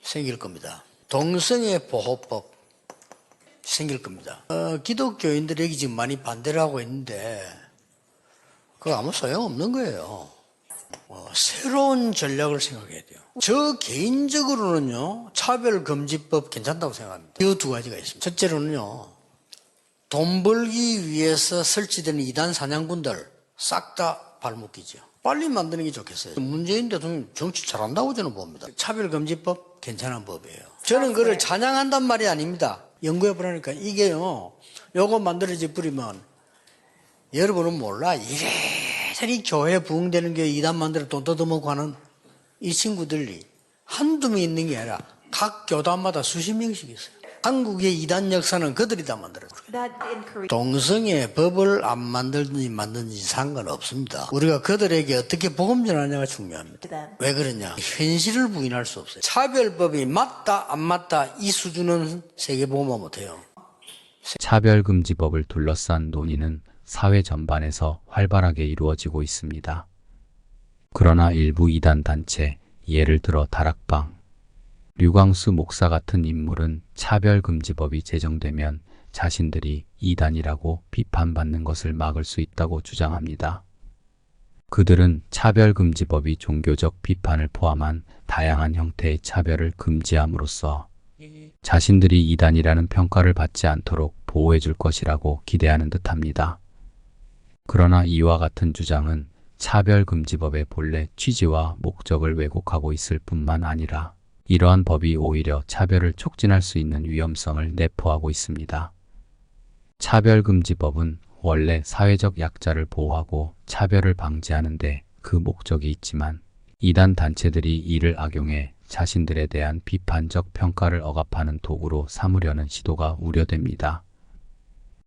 생길 겁니다. 동성애 보호법 생길 겁니다. 기독교인들에게 지금 많이 반대를 하고 있는데 그거 아무 소용없는 거예요. 새로운 전략을 생각해야 돼요. 저 개인적으로는요, 차별금지법 괜찮다고 생각합니다. 이 두 가지가 있습니다. 첫째로는요, 돈 벌기 위해서 설치되는 이단 사냥꾼들 싹 다 발목기죠. 빨리 만드는 게 좋겠어요. 문재인 대통령 정치 잘한다고 저는 봅니다. 차별금지법 괜찮은 법이에요. 저는 그걸 찬양한단 말이 아닙니다. 연구해보라니까 이게요, 요거 만들어져 버리면 여러분은 몰라. 이래저래 교회 부흥되는 게 이단 만들어 돈 뜯어먹고 하는 이 친구들이 한두 명 있는 게 아니라 각 교단마다 수십 명씩 있어요. 한국의 이단 역사는 그들이 다 만들었어요. 동성애 법을 안 만들든지 상관없습니다. 우리가 그들에게 어떻게 복음 전하냐가 중요합니다. 왜 그러냐? 현실을 부인할 수 없어요. 차별법이 맞다 안 맞다 이 수준은 세계보고만 못해요. 차별금지법을 둘러싼 논의는 사회 전반에서 활발하게 이루어지고 있습니다. 그러나 일부 이단 단체, 예를 들어 다락방, 류광수 목사 같은 인물은 차별금지법이 제정되면 자신들이 이단이라고 비판받는 것을 막을 수 있다고 주장합니다. 그들은 차별금지법이 종교적 비판을 포함한 다양한 형태의 차별을 금지함으로써 자신들이 이단이라는 평가를 받지 않도록 보호해 줄 것이라고 기대하는 듯합니다. 그러나 이와 같은 주장은 차별금지법의 본래 취지와 목적을 왜곡하고 있을 뿐만 아니라 이러한 법이 오히려 차별을 촉진할 수 있는 위험성을 내포하고 있습니다. 차별금지법은 원래 사회적 약자를 보호하고 차별을 방지하는 데 그 목적이 있지만 이단 단체들이 이를 악용해 자신들에 대한 비판적 평가를 억압하는 도구로 삼으려는 시도가 우려됩니다.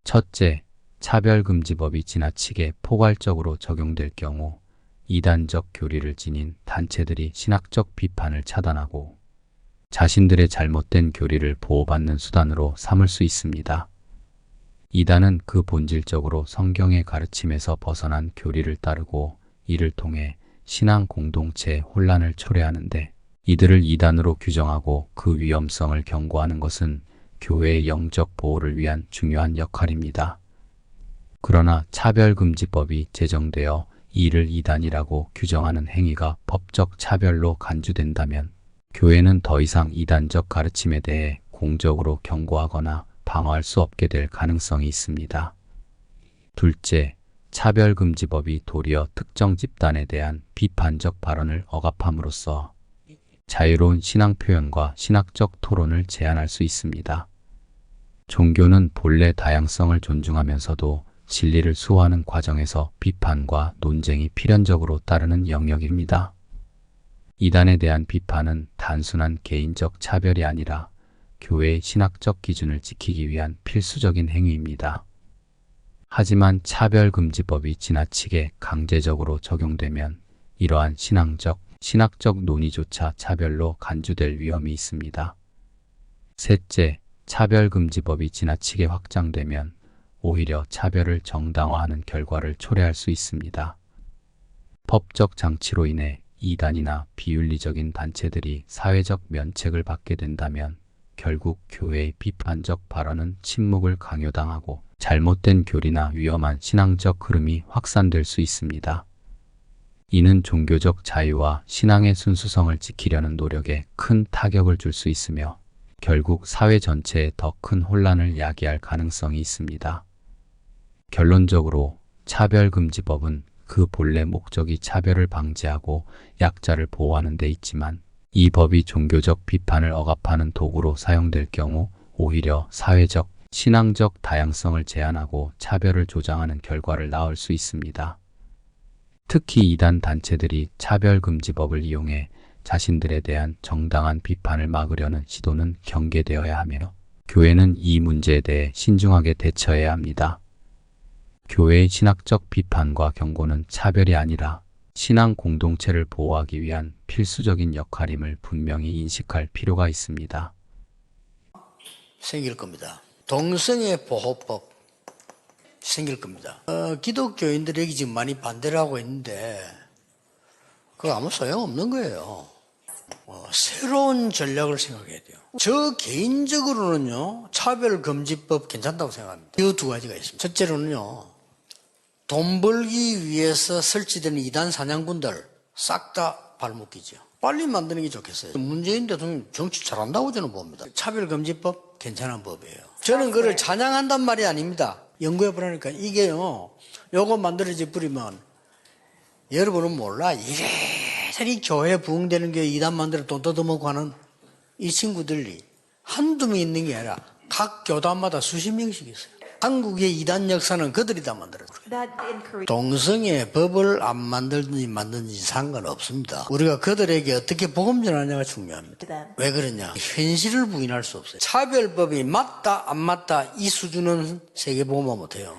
첫째, 차별금지법이 지나치게 포괄적으로 적용될 경우 이단적 교리를 지닌 단체들이 신학적 비판을 차단하고 자신들의 잘못된 교리를 보호받는 수단으로 삼을 수 있습니다. 이단은 그 본질적으로 성경의 가르침에서 벗어난 교리를 따르고 이를 통해 신앙 공동체의 혼란을 초래하는데 이들을 이단으로 규정하고 그 위험성을 경고하는 것은 교회의 영적 보호를 위한 중요한 역할입니다. 그러나 차별금지법이 제정되어 이를 이단이라고 규정하는 행위가 법적 차별로 간주된다면 교회는 더 이상 이단적 가르침에 대해 공적으로 경고하거나 방어할 수 없게 될 가능성이 있습니다. 둘째, 차별금지법이 도리어 특정 집단에 대한 비판적 발언을 억압함으로써 자유로운 신앙 표현과 신학적 토론을 제한할 수 있습니다. 종교는 본래 다양성을 존중하면서도 진리를 수호하는 과정에서 비판과 논쟁이 필연적으로 따르는 영역입니다. 이단에 대한 비판은 단순한 개인적 차별이 아니라 교회의 신학적 기준을 지키기 위한 필수적인 행위입니다. 하지만 차별금지법이 지나치게 강제적으로 적용되면 이러한 신학적 논의조차 차별로 간주될 위험이 있습니다. 셋째, 차별금지법이 지나치게 확장되면 오히려 차별을 정당화하는 결과를 초래할 수 있습니다. 법적 장치로 인해 이단이나 비윤리적인 단체들이 사회적 면책을 받게 된다면 결국 교회의 비판적 발언은 침묵을 강요당하고 잘못된 교리나 위험한 신앙적 흐름이 확산될 수 있습니다. 이는 종교적 자유와 신앙의 순수성을 지키려는 노력에 큰 타격을 줄 수 있으며 결국 사회 전체에 더 큰 혼란을 야기할 가능성이 있습니다. 결론적으로 차별금지법은 그 본래 목적이 차별을 방지하고 약자를 보호하는 데 있지만 이 법이 종교적 비판을 억압하는 도구로 사용될 경우 오히려 사회적, 신앙적 다양성을 제한하고 차별을 조장하는 결과를 낳을 수 있습니다. 특히 이단 단체들이 차별금지법을 이용해 자신들에 대한 정당한 비판을 막으려는 시도는 경계되어야 하며 교회는 이 문제에 대해 신중하게 대처해야 합니다. 교회의 신학적 비판과 경고는 차별이 아니라 신앙 공동체를 보호하기 위한 필수적인 역할임을 분명히 인식할 필요가 있습니다. 생길 겁니다. 동성애 보호법 생길 겁니다. 기독교인들에게 지금 많이 반대를 하고 있는데 그거 아무 소용없는 거예요. 새로운 전략을 생각해야 돼요. 저 개인적으로는요, 차별금지법 괜찮다고 생각합니다. 이 두 가지가 있습니다. 첫째로는요, 돈 벌기 위해서 설치되는 이단 사냥꾼들 싹 다 발목기죠. 빨리 만드는 게 좋겠어요. 문재인 대통령 정치 잘한다고 저는 봅니다. 차별금지법 괜찮은 법이에요. 저는 그걸 찬양한단 말이 아닙니다. 연구해 보라니까 이게요, 요거 만들어져 버리면 여러분은 몰라. 이래저래 교회 부흥되는 게 이단 만들어 돈 뜯어먹고 하는 이 친구들이 한두 명 있는 게 아니라 각 교단마다 수십 명씩 있어요. 한국의 이단 역사는 그들이 다 만들었어요. 동성애 법을 안 만들든지 상관없습니다. 우리가 그들에게 어떻게 복음 전하냐가 중요합니다. 왜 그러냐? 현실을 부인할 수 없어요. 차별법이 맞다 안 맞다 이 수준은 세계보고만 못해요.